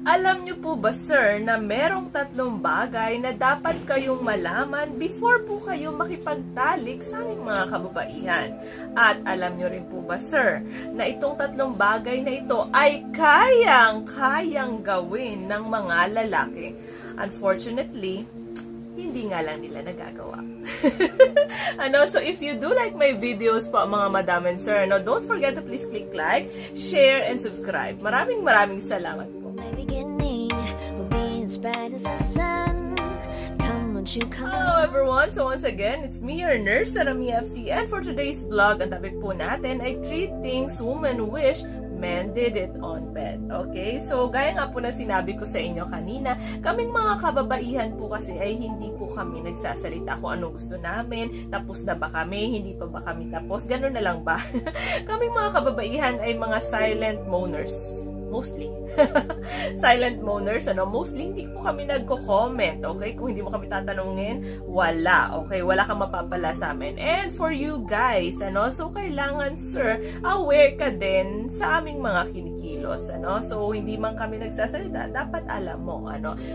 Alam niyo po ba, sir, na merong 3 bagay na dapat kayong malaman before po kayo makipagtalik sa aming mga kababaihan? At alam niyo rin po ba, sir, na itong 3 bagay na ito ay kayang gawin ng mga lalaki? Unfortunately, hindi nga lang nila nagagawa. So if you do like my videos po, mga madam and sir, don't forget to please click like, share, and subscribe. Maraming salamat po. Hello everyone! So once again, it's me, your nurse, Sarami FC, and for today's vlog, ang topic po natin ay 3 things women wish men did it on bed. Okay? So, gaya nga po na sinabi ko sa inyo kanina, kaming mga kababaihan po kasi ay hindi po kami nagsasalita kung anong gusto namin, tapos na ba kami, hindi pa ba kami tapos, ganun na lang ba? Kaming mga kababaihan ay mga silent moaners. Mostly. Silent moaners, mostly hindi po kami nagko-comment, okay? Kung hindi mo kami tatanungin, wala, okay? Wala kang mapapala sa amin. And for you guys, so kailangan, sir, aware ka din sa aming mga kinikilos, So, hindi man kami nagsasalita, dapat alam mo,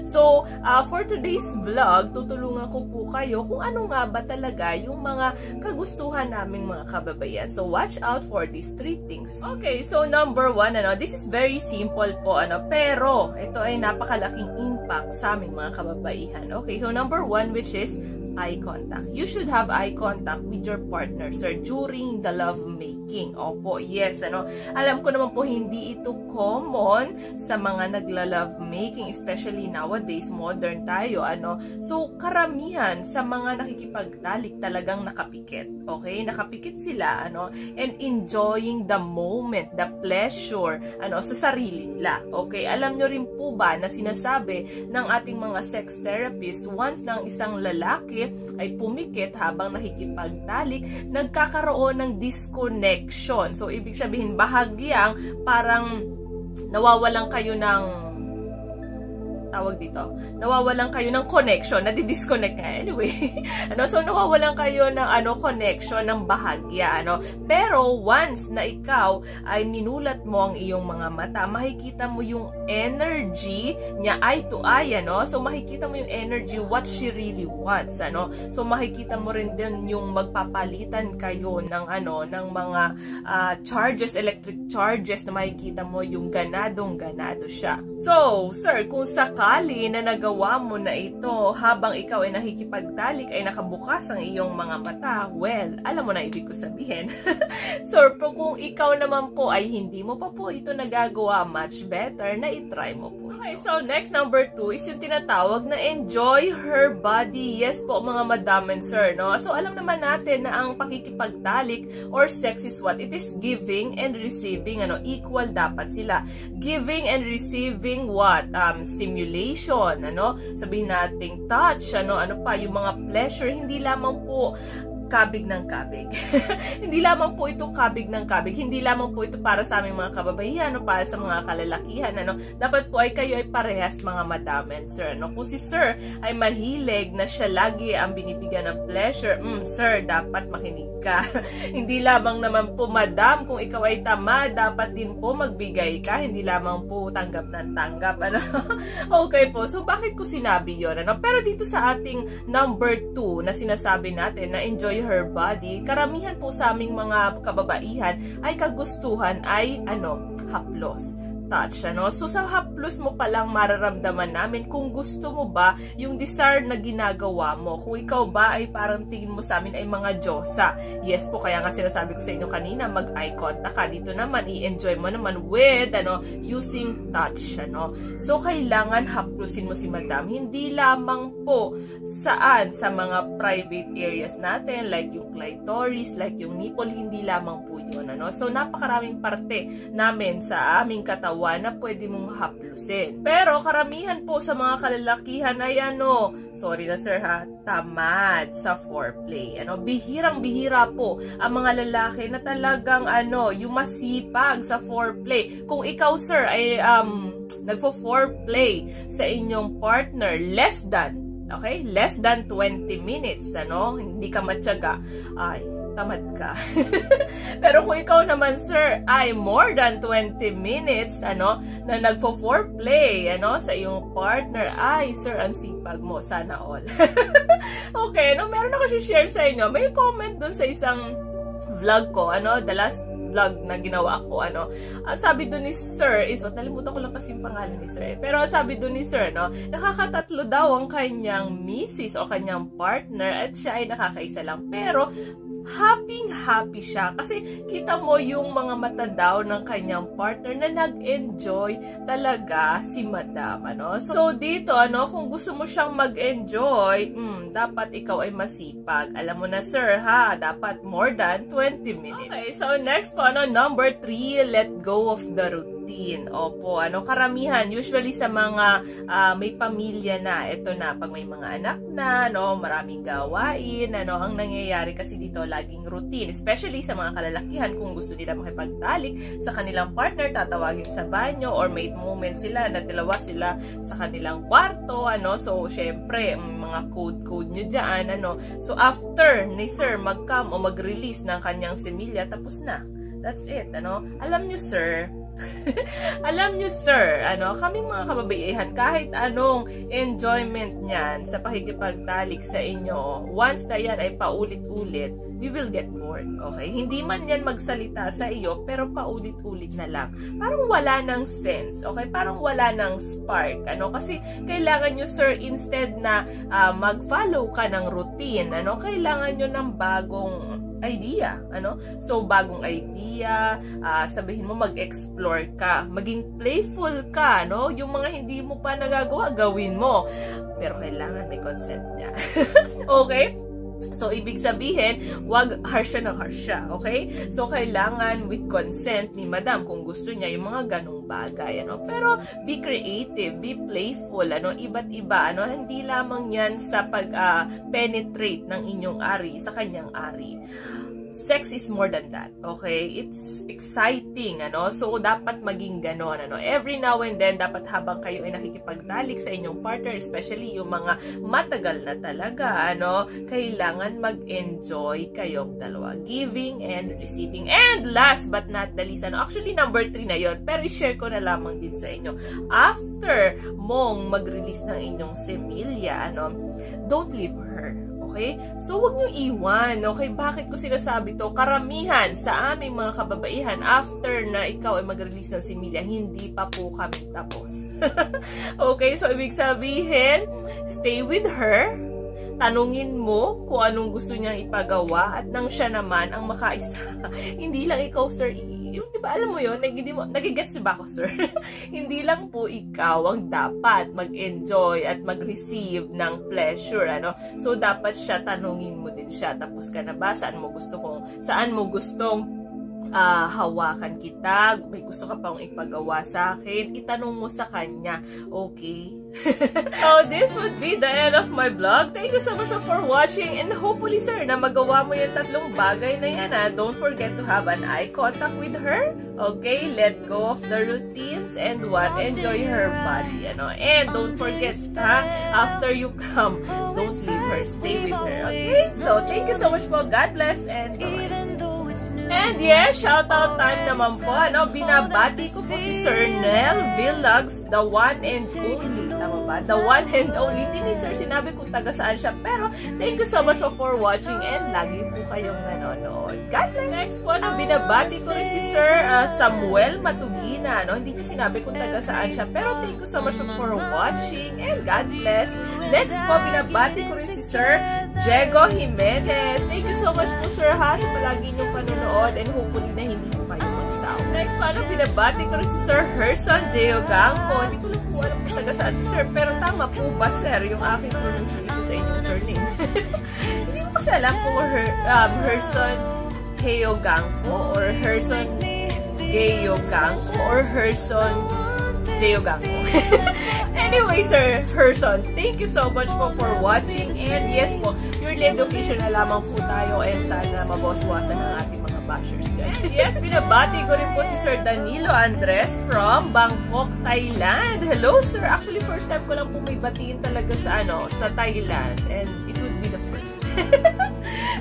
So, for today's vlog, tutulungan ko po kayo kung ano nga ba talaga yung mga kagustuhan naming mga kababayan. So, watch out for these 3 things. Okay, so number 1, this is very simple po, pero ito ay napakalaking impact sa aming mga kababaihan. Okay, so number 1, which is eye contact. You should have eye contact with your partner, sir, during the love making. Opo, yes, Alam ko naman po hindi ito common sa mga nagla-love making, especially nowadays, modern tayo, So, karamihan sa mga nakikipagtalik talagang nakapikit. Okay? Nakapikit sila, and enjoying the moment, the pleasure, sa sarili nila. Okay? Alam nyo rin po ba na sinasabi ng ating mga sex therapist, once ng isang lalaki ay pumikit habang nakikipagtalik, nagkakaroon ng disconnection. So, ibig sabihin, bahagyang parang nawawalan kayo ng nawawalan kayo ng connection, nadi-disconnect nga anyway. So nawawalan kayo ng connection ng bahagya, Pero once na ikaw ay minulat mo ang iyong mga mata, makikita mo yung energy niya eye to eye, So makikita mo yung energy what she really wants, So makikita mo rin din yung magpapalitan kayo ng ng mga charges, electric charges, na makikita mo yung ganado siya. So, sir, kung sakali na nagawa mo na ito habang ikaw ay nakikipagtalik, ay nakabukas ang iyong mga mata, well, alam mo na ibig ko sabihin. So, kung ikaw naman po ay hindi mo pa po ito nagagawa, much better na itry mo po. Okay, so next, number 2 is yung tinatawag na enjoy her body. Yes po, mga madam and sir, So, alam naman natin na ang pakikipagtalik or sex is what? It is giving and receiving, equal dapat sila. Giving and receiving what? Stimulation, sabihin nating touch, ano pa, yung mga pleasure, hindi lamang po kabig ng kabig. Hindi lamang po ito kabig ng kabig. Hindi lamang po ito para sa aming mga kababaihan o para sa mga kalalakihan. Dapat po ay kayo ay parehas, mga madam and sir. Kung si sir ay mahilig na siya lagi ang binibigyan ng pleasure, sir, dapat makinig ka. Hindi lamang naman po, madam, kung ikaw ay tamad, dapat din po magbigay ka. Hindi lamang po tanggap ng tanggap. Okay po. So, bakit ko sinabi yun? Pero dito sa ating number 2 na sinasabi natin na enjoy her body, karamihan po sa aming mga kababaihan ay kagustuhan ay haplos, touch, So, sa haplos mo palang mararamdaman namin kung gusto mo ba yung desire na ginagawa mo. Kung ikaw ba ay parang tingin mo sa amin ay mga Diyosa. Yes po, kaya nga sinasabi ko sa inyo kanina, mag-eye contact ka. Dito naman, i-enjoy mo naman with, using touch, So, kailangan haplosin mo si madam. Hindi lamang po sa mga private areas natin, like yung clitoris, like yung nipple, hindi lamang po yun, So, napakaraming parte namin sa aming katawan na pwede mong haplusin. Pero karamihan po sa mga kalalakihan ay sorry na sir ha, tamad sa foreplay. Bihirang-bihira po ang mga lalaki na talagang yung masipag sa foreplay. Kung ikaw sir ay nagfo-foreplay sa inyong partner less than 20 minutes, hindi ka matyaga, ay tamad ka. Pero kung ikaw naman, sir, ay more than 20 minutes, na nagpo-foreplay, sa iyong partner, ay, sir, ang sipag mo, sana all. Okay, meron ako share sa inyo. May comment dun sa isang vlog ko, the last vlog na ginawa ko, ang sabi doon ni sir is, nalimutan ko lang kasi yung pangalan ni sir, pero ang sabi doon ni sir, nakakatatlo daw ang kanyang misis o kanyang partner at siya ay nakakaisa lang, pero happy siya kasi kita mo yung mga mata daw ng kanyang partner na nag-enjoy talaga si madam, So dito, kung gusto mo siyang mag-enjoy, dapat ikaw ay masipag. Alam mo na, sir, ha? Dapat more than 20 minutes. Okay, so next po, number 3, let go of the routine. Opo, karamihan, usually sa mga may pamilya na, ito na, pag may mga anak na, maraming gawain, ang nangyayari kasi dito, laging routine, especially sa mga kalalakihan, kung gusto nila makipagtalik sa kanilang partner, tatawagin sa banyo, or may moment sila na dalawa sila sa kanilang kwarto, so, syempre, mga code nyo dyan, so, after ni sir mag-come o mag-release ng kanyang similya, tapos na. That's it, Alam nyo, sir, kaming mga kababaihan, kahit anong enjoyment niyan sa pakikipagtalik sa inyo, once na yan ay paulit-ulit, we will get bored, okay? Hindi man yan magsalita sa iyo, pero paulit-ulit na lang. Parang wala ng sense, okay? Parang wala ng spark, Kasi kailangan nyo, sir, instead na mag-follow ka ng routine, kailangan nyo ng bagong idea, So, bagong idea, sabihin mo mag-explore ka, maging playful ka, Yung mga hindi mo pa nagagawa, gawin mo. Pero kailangan may consent niya. Okay? So, ibig sabihin, wag harsha ng harsha, okay? So, kailangan with consent ni madam kung gusto niya yung mga ganong bagay, Pero, be creative, be playful, Iba't iba, Hindi lamang yan sa pag-penetrate ng inyong ari sa kanyang ari. Sex is more than that, okay? It's exciting, So, dapat maging ganon, Every now and then, dapat habang kayo ay nakikipagtalik sa inyong partner, especially yung mga matagal na talaga, Kailangan mag-enjoy kayong dalawa. Giving and receiving. And last but not the least, Actually, number 3 na yon, pero i-share ko na lamang din sa inyo. After mong mag-release ng inyong semilya, don't leave her. Okay? So, huwag nyo iwan. Okay? Bakit ko sinasabi to? Karamihan sa aming mga kababaihan, after na ikaw ay mag-release ng similya, hindi pa po kami tapos. Okay? So, ibig sabihin, stay with her. Tanungin mo kung anong gusto niyang ipagawa at nang siya naman ang makaisa. Hindi lang ikaw, sir, yung, diba, alam mo yun, nagigets ba ako, sir? Hindi lang po ikaw ang dapat mag-enjoy at mag-receive ng pleasure, So, dapat siya, tanungin mo din siya. Tapos ka na ba? Saan mo gustong hawakan kita? May gusto ka pang ipagawa sa akin? Itanong mo sa kanya. Okay? So, this would be the end of my vlog. Thank you so much for watching, and hopefully, sir, na magawa mo yung tatlong bagay na yan, Don't forget to have an eye contact with her. Okay? Let go of the routines and enjoy her body, And don't forget, after you come, don't leave her. Stay with her, okay? So, thank you so much po. God bless, and bye. And yes, shoutout time naman po, binabati ko po si Sir Nel Vlogs, the one and only, tama ba? The one and only. Hindi ni Sir sinabi kung taga saan siya, pero thank you so much for watching, and lagi po kayong nanonood. God bless! Next po, binabati ko rin si Sir Samuel Matugina, Hindi niya sinabi kung taga saan siya, pero thank you so much for watching, and God bless! Next po, binabati ko rin si Sir Diego Jimenez. Thank you so much po, Sir, sa palagi niyong panonood, and hopefully na hindi po kayo magsawa. Next po, binabati ko rin si Sir Herson Geogangco. Hindi ko lang po alam kung taga saan si Sir, pero tama po ba, Sir, yung aking pronunciation sa inyong surname? Hindi ko kasi alam kung Herson Geogangco or Herson Geogangco or Herson Geogangco. Anyway, Sir Herson, thank you so much po for watching, and yes po, purely education na lamang po tayo, and sana mabawas-bawasan ang ating mga bashers. Yes, binabati ko rin po si Sir Danilo Andres from Bangkok, Thailand. Hello, sir. Actually, first time ko lang po may batiin talaga sa Thailand, and it would be the first.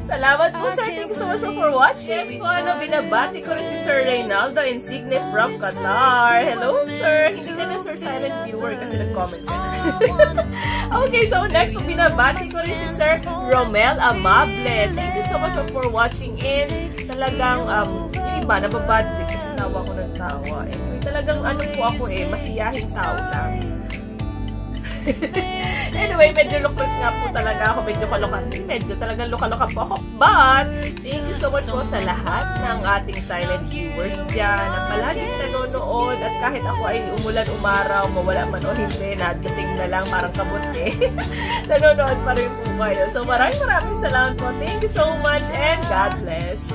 Salamat po, sir. Thank you so much for watching. Yes po, binabati ko rin si Sir Reynaldo Insigne from Qatar. Hello, sir. Hindi ka na, sir, silent viewer kasi nag-comment ka na. Okay, so next po, binabati ko rin si Sir Romel Amable. Thank you so much for watching in. Talagang, yung iba, nababadlit kasi tawa ko ng tawa. Anyway, talagang ano po ako masiyahing tao lang. Anyway, medyo lukrut nga po talaga ako. Medyo kalokan. Medyo talagang luka-luka po ako. But, thank you so much po sa lahat ng ating silent viewers dyan na palaging nanonood. At kahit ako ay umulan, umaraw, mawala man o hindi, nadating na lang parang kabuti. Nanonood pa rin po kayo. So, maraming salamat po. Thank you so much and God bless.